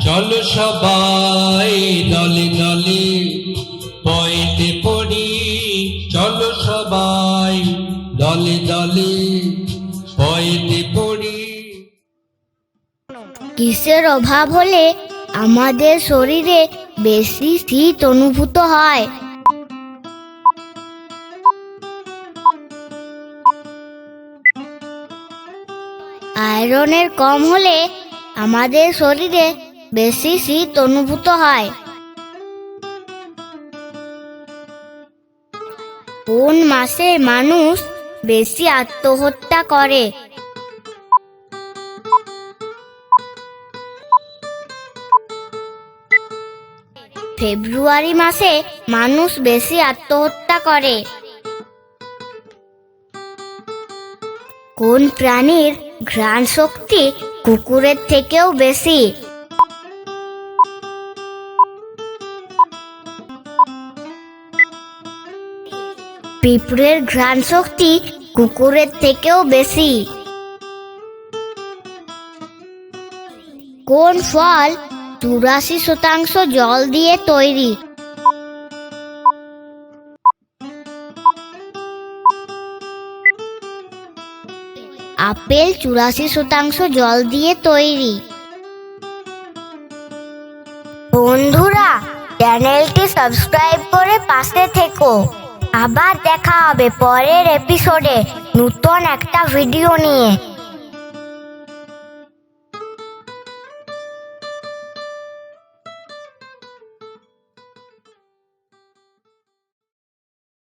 চলো সবাই দলে দলে পয়েতে পড়ি, চলো সবাই দলে দলে পয়েতে পড়ি। কিসের অভাব হলে আমাদের শরীরে বেশি শীত অনুভূত হয়? আয়রনের কম হলে আমাদের শরীরে বেশি শীত অনুভূত হয়। কোন মাসে মানুষ বেশি আত্মহত্যা করে? ফেব্রুয়ারি মাসে মানুষ বেশি আত্মহত্যা করে। কোন প্রাণীর ঘ্রাণ শক্তি কুকুরের থেকেও বেশি? পিঁপড়ের ঘ্রাণ শক্তি কুকুরের থেকেও বেশি। কোন ফল 84% জল দিয়ে তৈরি? আপেল 84% জল দিয়ে তৈরি। বন্ধুরা, চ্যানেলটি সাবস্ক্রাইব করে পাশে থেকো। আবার দেখা হবে পরের এপিসোডে নতুন একটা ভিডিও নিয়ে।